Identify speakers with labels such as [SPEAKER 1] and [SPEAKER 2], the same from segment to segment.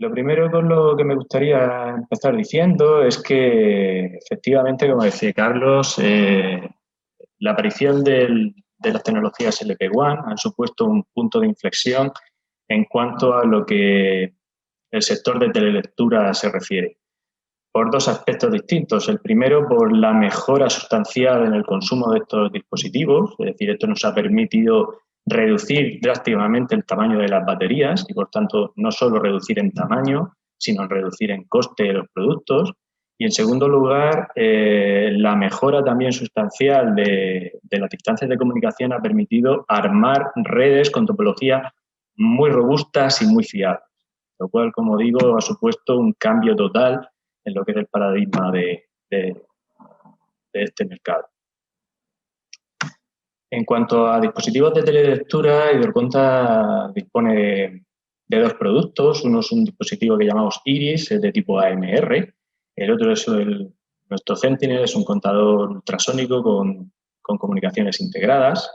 [SPEAKER 1] Lo primero con lo que me gustaría empezar diciendo es que, efectivamente, como decía Carlos, la aparición de las tecnologías LP1 han supuesto un punto de inflexión en cuanto a lo que el sector de telelectura se refiere, por dos aspectos distintos. El primero, por la mejora sustancial en el consumo de estos dispositivos, es decir, esto nos ha permitido reducir drásticamente el tamaño de las baterías y, por tanto, no solo reducir en tamaño, sino en reducir en coste de los productos. Y, en segundo lugar, la mejora también sustancial de las distancias de comunicación ha permitido armar redes con topología muy robustas y muy fiables, lo cual, como digo, ha supuesto un cambio total en lo que es el paradigma de este mercado. En cuanto a dispositivos de telelectura, Hidroconta dispone de dos productos. Uno es un dispositivo que llamamos Iris, es de tipo AMR. El otro es nuestro Sentinel, es un contador ultrasónico con comunicaciones integradas.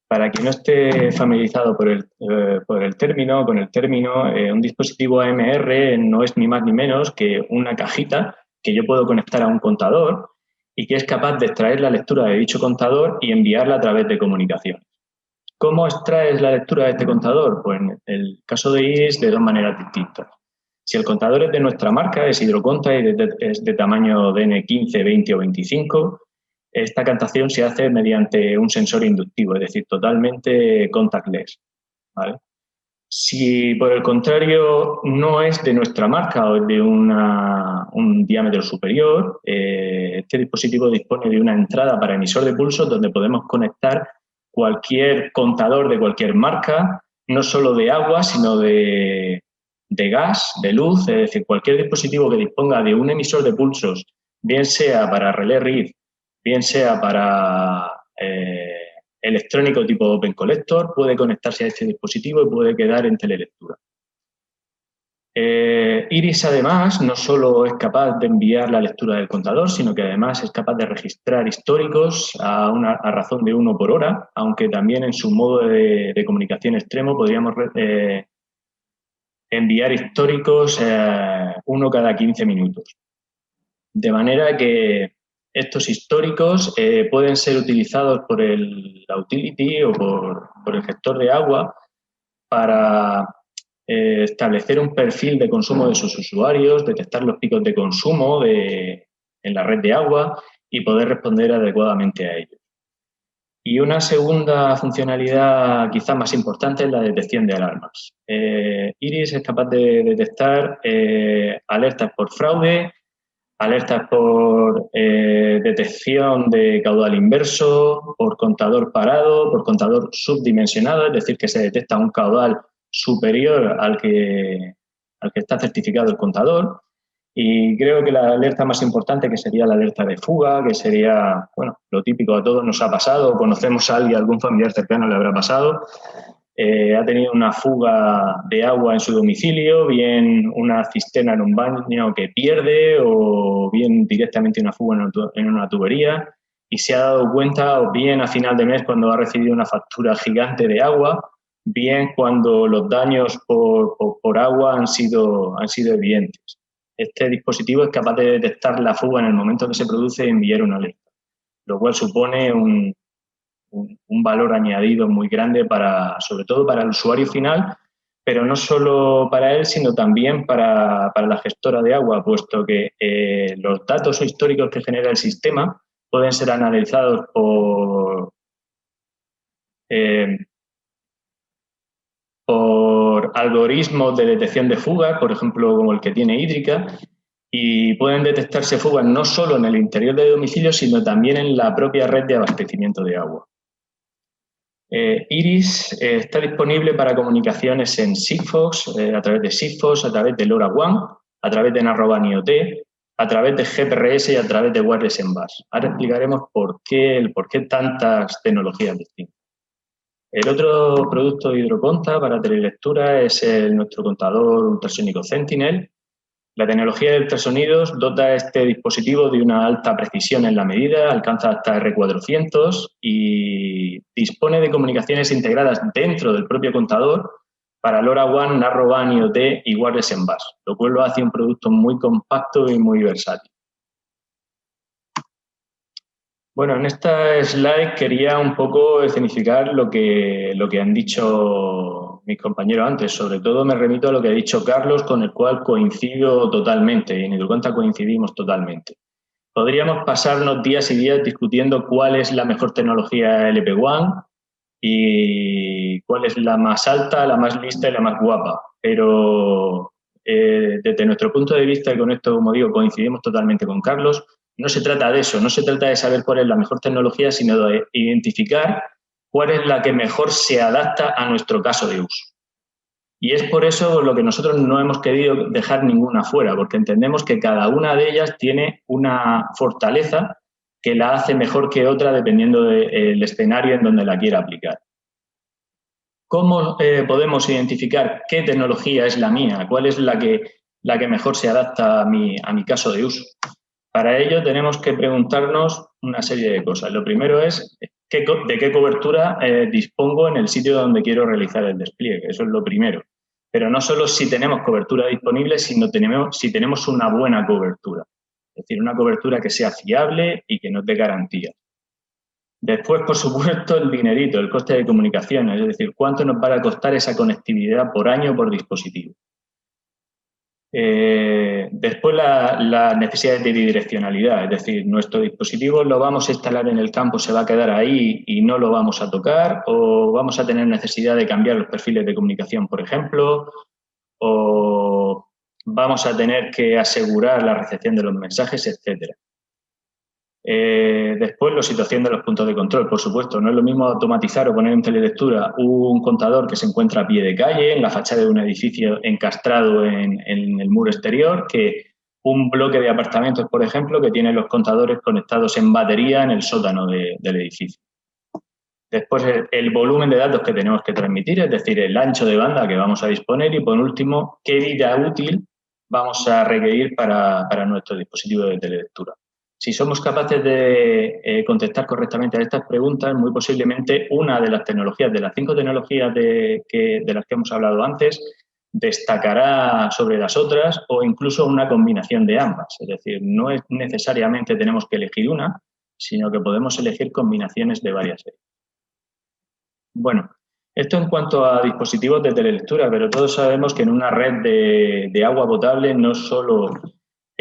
[SPEAKER 1] Para quien no esté familiarizado con el término, un dispositivo AMR no es ni más ni menos que una cajita que yo puedo conectar a un contador y que es capaz de extraer la lectura de dicho contador y enviarla a través de comunicaciones. ¿Cómo extraes la lectura de este contador? Pues en el caso de Iris, de dos maneras distintas. Si el contador es de nuestra marca, es Hidroconta y es de tamaño DN15, 20 o 25, esta captación se hace mediante un sensor inductivo, es decir, totalmente contactless, ¿vale? Si, por el contrario, no es de nuestra marca o es de un diámetro superior, este dispositivo dispone de una entrada para emisor de pulsos donde podemos conectar cualquier contador de cualquier marca, no solo de agua, sino de gas, de luz, es decir, cualquier dispositivo que disponga de un emisor de pulsos, bien sea para relé RID, bien sea para electrónico tipo Open Collector, puede conectarse a este dispositivo y puede quedar en telelectura. Iris, además, no solo es capaz de enviar la lectura del contador, sino que además es capaz de registrar históricos a razón de 1 por hora, aunque también en su modo de comunicación extremo podríamos enviar históricos 1 cada 15 minutos. De manera que estos históricos pueden ser utilizados por la utility o por el gestor de agua para establecer un perfil de consumo de sus usuarios, detectar los picos de consumo en la red de agua y poder responder adecuadamente a ellos. Y una segunda funcionalidad quizás más importante es la detección de alarmas. Iris es capaz de detectar alertas por fraude, alertas por detección de caudal inverso, por contador parado, por contador subdimensionado, es decir, que se detecta un caudal superior al que está certificado el contador. Y creo que la alerta más importante, que sería la alerta de fuga, que sería, bueno, lo típico, a todos nos ha pasado, conocemos a alguien, algún familiar cercano le habrá pasado, ha tenido una fuga de agua en su domicilio, bien una cisterna en un baño que pierde o bien directamente una fuga en una tubería y se ha dado cuenta, o bien a final de mes cuando ha recibido una factura gigante de agua, bien cuando los daños por agua han sido evidentes. Este dispositivo es capaz de detectar la fuga en el momento que se produce y enviar una alerta, lo cual supone un valor añadido muy grande sobre todo para el usuario final, pero no solo para él, sino también para la gestora de agua, puesto que los datos históricos que genera el sistema pueden ser analizados por algoritmos de detección de fugas, por ejemplo, como el que tiene Hídrica, y pueden detectarse fugas no solo en el interior del domicilio, sino también en la propia red de abastecimiento de agua. Iris está disponible para comunicaciones en Sigfox, a través de Sigfox, a través de LoRaWAN, a través de Narrowband IoT, a través de GPRS y a través de Wireless en Bus. Ahora explicaremos por qué tantas tecnologías distintas. El otro producto de Hidroconta para telelectura es nuestro contador ultrasónico Sentinel. La tecnología de ultrasonidos dota a este dispositivo de una alta precisión en la medida, alcanza hasta R400 y dispone de comunicaciones integradas dentro del propio contador para LoRaWAN, Narrowband IoT y Wireless en Bus, lo cual lo hace un producto muy compacto y muy versátil. Bueno, en esta slide quería un poco escenificar lo que han dicho mis compañeros antes. Sobre todo me remito a lo que ha dicho Carlos, con el cual coincido totalmente, y en Hidroconta coincidimos totalmente. Podríamos pasarnos días y días discutiendo cuál es la mejor tecnología LPWAN y cuál es la más alta, la más lista y la más guapa. Pero desde nuestro punto de vista, y con esto, como digo, coincidimos totalmente con Carlos, no se trata de eso, no se trata de saber cuál es la mejor tecnología, sino de identificar cuál es la que mejor se adapta a nuestro caso de uso. Y es por eso lo que nosotros no hemos querido dejar ninguna fuera, porque entendemos que cada una de ellas tiene una fortaleza que la hace mejor que otra dependiendo del escenario en donde la quiera aplicar. ¿Cómo podemos identificar qué tecnología es la mía? ¿Cuál es la que mejor se adapta a mi caso de uso? Para ello tenemos que preguntarnos una serie de cosas. Lo primero es de qué cobertura dispongo en el sitio donde quiero realizar el despliegue. Eso es lo primero. Pero no solo si tenemos cobertura disponible, sino si tenemos una buena cobertura. Es decir, una cobertura que sea fiable y que nos dé garantía. Después, por supuesto, el dinerito, el coste de comunicaciones, es decir, cuánto nos va a costar esa conectividad por año o por dispositivo. Después las necesidades de bidireccionalidad, es decir, nuestro dispositivo lo vamos a instalar en el campo, se va a quedar ahí y no lo vamos a tocar, o vamos a tener necesidad de cambiar los perfiles de comunicación, por ejemplo, o vamos a tener que asegurar la recepción de los mensajes, etcétera. Después, la situación de los puntos de control, por supuesto. No es lo mismo automatizar o poner en telelectura un contador que se encuentra a pie de calle, en la fachada de un edificio encastrado en el muro exterior, que un bloque de apartamentos, por ejemplo, que tiene los contadores conectados en batería en el sótano del edificio. Después, el volumen de datos que tenemos que transmitir, es decir, el ancho de banda que vamos a disponer y, por último, qué vida útil vamos a requerir para nuestro dispositivo de telelectura. Si somos capaces de contestar correctamente a estas preguntas, muy posiblemente una de las tecnologías, de las 5 tecnologías de las que hemos hablado antes, destacará sobre las otras o incluso una combinación de ambas. Es decir, no es necesariamente tenemos que elegir una, sino que podemos elegir combinaciones de varias. Bueno, esto en cuanto a dispositivos de telelectura, pero todos sabemos que en una red de agua potable no solo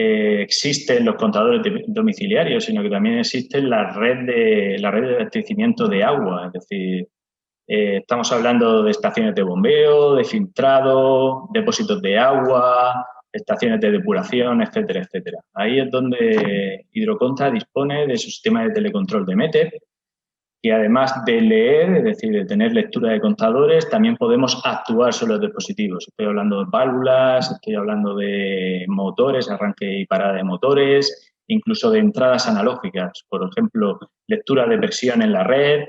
[SPEAKER 1] existen los contadores domiciliarios, sino que también existe la red de abastecimiento de agua. Es decir, estamos hablando de estaciones de bombeo, de filtrado, depósitos de agua, estaciones de depuración, etcétera, etcétera. Ahí es donde Hidroconta dispone de su sistema de telecontrol de Meter, y además de leer, es decir, de tener lectura de contadores, también podemos actuar sobre los dispositivos. Estoy hablando de válvulas, estoy hablando de motores, arranque y parada de motores, incluso de entradas analógicas, por ejemplo, lectura de presión en la red,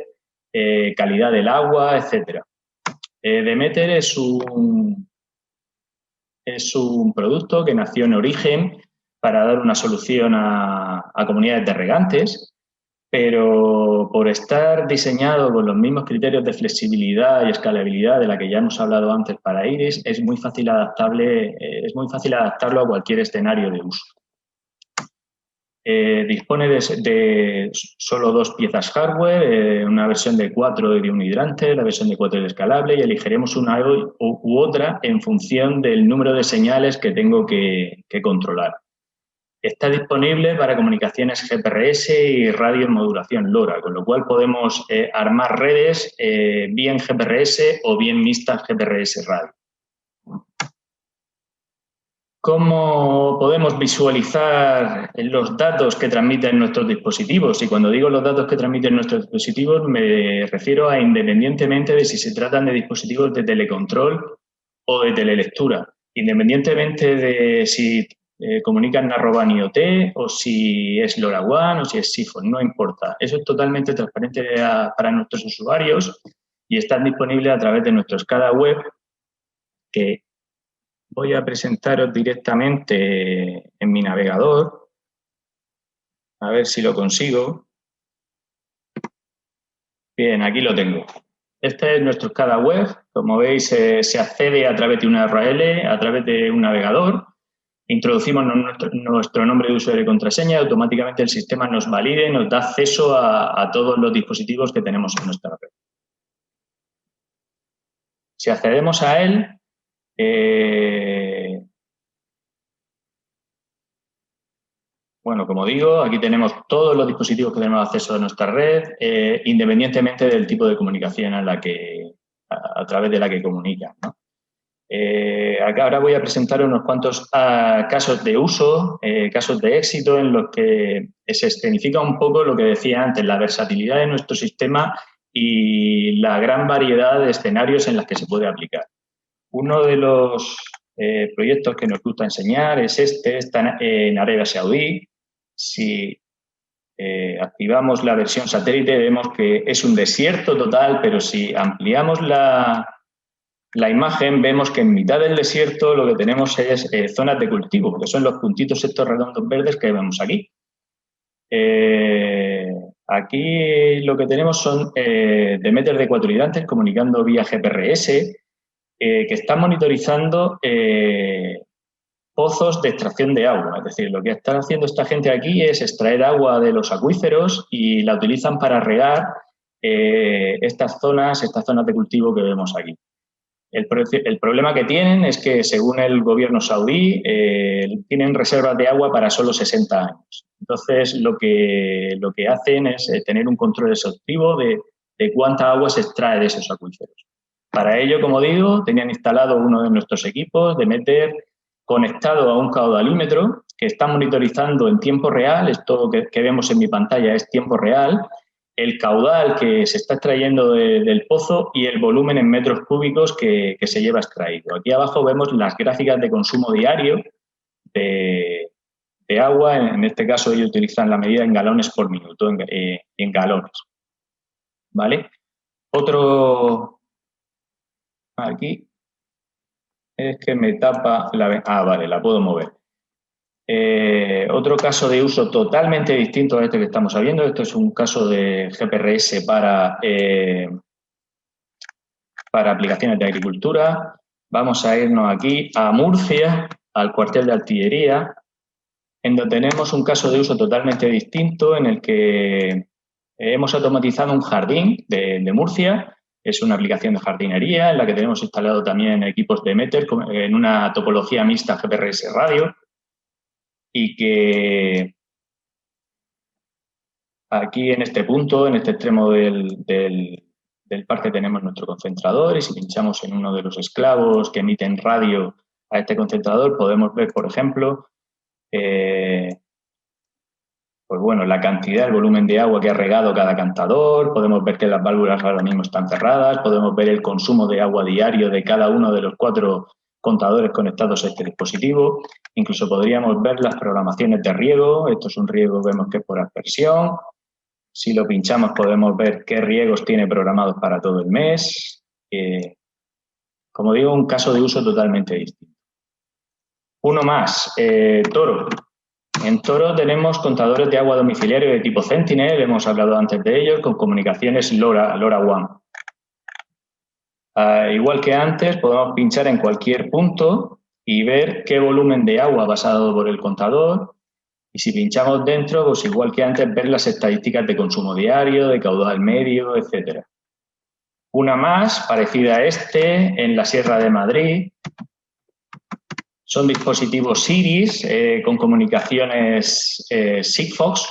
[SPEAKER 1] calidad del agua, etcétera. Demeter es un producto que nació en origen para dar una solución a comunidades de regantes, pero por estar diseñado con los mismos criterios de flexibilidad y escalabilidad de la que ya hemos hablado antes para Iris, es muy fácil adaptarlo a cualquier escenario de uso. Dispone de solo 2 piezas hardware, una versión de 4 de un hidrante, la versión de 4 de escalable, y elegiremos una u otra en función del número de señales que tengo que controlar. Está disponible para comunicaciones GPRS y radio en modulación LoRa, con lo cual podemos armar redes bien GPRS o bien mixtas GPRS radio. ¿Cómo podemos visualizar los datos que transmiten nuestros dispositivos? Y cuando digo los datos que transmiten nuestros dispositivos, me refiero a independientemente de si se tratan de dispositivos de telecontrol o de telelectura, independientemente de si comunican Narrowband IoT o si es LoRaWAN o si es SIFON, no importa. Eso es totalmente transparente para nuestros usuarios y están disponibles a través de nuestro SCADA web, que voy a presentaros directamente en mi navegador, a ver si lo consigo. Bien, aquí lo tengo. Este es nuestro SCADA web, Como veis, se accede a través de una URL, a través de un navegador. Introducimos nuestro nombre de usuario y contraseña y automáticamente el sistema nos valide y nos da acceso a todos los dispositivos que tenemos en nuestra red. Si accedemos a él, bueno, como digo, aquí tenemos todos los dispositivos que tenemos acceso a nuestra red, independientemente del tipo de comunicación a través de la que comunican, ¿no? Acá ahora voy a presentar unos cuantos casos de uso, casos de éxito en los que se escenifica un poco lo que decía antes, la versatilidad de nuestro sistema y la gran variedad de escenarios en los que se puede aplicar. Uno de los proyectos que nos gusta enseñar es está en Arabia Saudí. Si activamos la versión satélite vemos que es un desierto total, pero si ampliamos la imagen vemos que en mitad del desierto lo que tenemos es zonas de cultivo, que son los puntitos estos redondos verdes que vemos aquí. Aquí lo que tenemos son Demeter de 4 hidrantes comunicando vía GPRS que están monitorizando pozos de extracción de agua. Es decir, lo que están haciendo esta gente aquí es extraer agua de los acuíferos y la utilizan para regar estas zonas de cultivo que vemos aquí. El problema que tienen es que, según el gobierno saudí, tienen reservas de agua para solo 60 años. Entonces, lo que hacen es tener un control exhaustivo de cuánta agua se extrae de esos acuíferos. Para ello, como digo, tenían instalado uno de nuestros equipos Demeter conectado a un caudalímetro que está monitorizando en tiempo real, esto que vemos en mi pantalla es tiempo real, el caudal que se está extrayendo del pozo y el volumen en metros cúbicos que se lleva extraído. Aquí abajo vemos las gráficas de consumo diario de agua. En este caso ellos utilizan la medida en galones por minuto, en galones. ¿Vale? Otro... Aquí es que me tapa la... Ah, vale, la puedo mover. Otro caso de uso totalmente distinto a este que estamos viendo. Esto es un caso de GPRS para aplicaciones de agricultura. Vamos a irnos aquí a Murcia, al cuartel de artillería, en donde tenemos un caso de uso totalmente distinto en el que hemos automatizado un jardín de Murcia. Es una aplicación de jardinería en la que tenemos instalado también equipos de Demeter en una topología mixta GPRS radio y que aquí en este punto, en este extremo del parque tenemos nuestro concentrador y si pinchamos en uno de los esclavos que emiten radio a este concentrador podemos ver, por ejemplo, pues bueno, la cantidad, el volumen de agua que ha regado cada cantador, podemos ver que las válvulas ahora mismo están cerradas, podemos ver el consumo de agua diario de cada uno de los 4 contadores conectados a este dispositivo, incluso podríamos ver las programaciones de riego. Esto es un riego, vemos que es por aspersión. Si lo pinchamos podemos ver qué riegos tiene programados para todo el mes. Como digo, un caso de uso totalmente distinto. Uno más, Toro. En Toro tenemos contadores de agua domiciliario de tipo Sentinel, hemos hablado antes de ellos, con comunicaciones LoRaWAN. Igual que antes, podemos pinchar en cualquier punto y ver qué volumen de agua ha pasado por el contador. Y si pinchamos dentro, pues igual que antes, ver las estadísticas de consumo diario, de caudal medio, etc. Una más, parecida a en la Sierra de Madrid. Son dispositivos Iris con comunicaciones Sigfox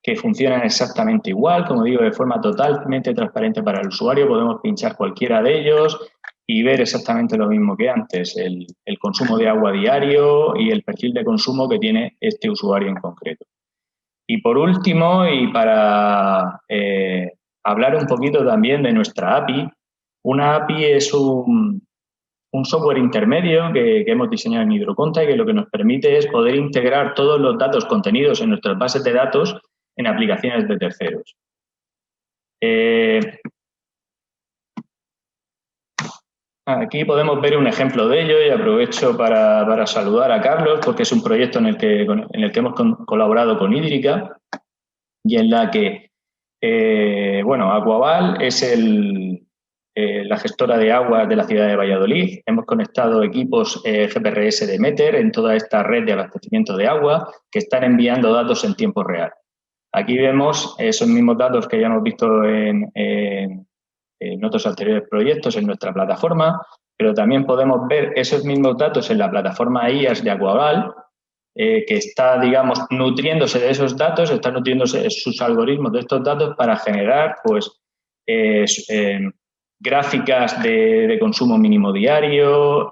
[SPEAKER 1] que funcionan exactamente igual, como digo, de forma totalmente transparente para el usuario. Podemos pinchar cualquiera de ellos y ver exactamente lo mismo que antes, el consumo de agua diario y el perfil de consumo que tiene este usuario en concreto. Y por último, y para hablar un poquito también de nuestra API, una API es un software intermedio que hemos diseñado en Hydroconta y que lo que nos permite es poder integrar todos los datos contenidos en nuestras bases de datos en aplicaciones de terceros. Aquí podemos ver un ejemplo de ello y aprovecho para saludar a Carlos porque es un proyecto en el que hemos colaborado con Hídrica y en la que, bueno, Aquaval es el la gestora de aguas de la ciudad de Valladolid. Hemos conectado equipos GPRS de Meter en toda esta red de abastecimiento de agua que están enviando datos en tiempo real. Aquí vemos esos mismos datos que ya hemos visto en otros anteriores proyectos en nuestra plataforma, pero también podemos ver esos mismos datos en la plataforma IAS de Aquaval, que está, digamos, nutriéndose de esos datos, está nutriéndose de sus algoritmos de estos datos para generar, pues, gráficas de consumo mínimo diario,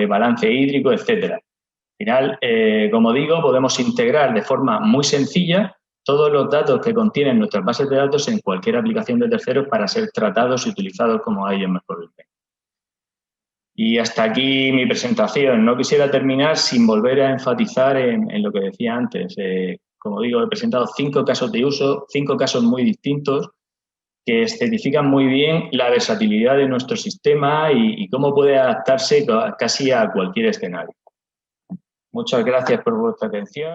[SPEAKER 1] balance hídrico, etcétera. Al final, como digo, podemos integrar de forma muy sencilla todos los datos que contienen nuestras bases de datos en cualquier aplicación de terceros para ser tratados y utilizados como a ellos mejor les venga. Y hasta aquí mi presentación. No quisiera terminar sin volver a enfatizar en lo que decía antes. Como digo, he presentado 5 casos de uso, 5 casos muy distintos que especifican muy bien la versatilidad de nuestro sistema y cómo puede adaptarse casi a cualquier escenario. Muchas gracias por vuestra atención.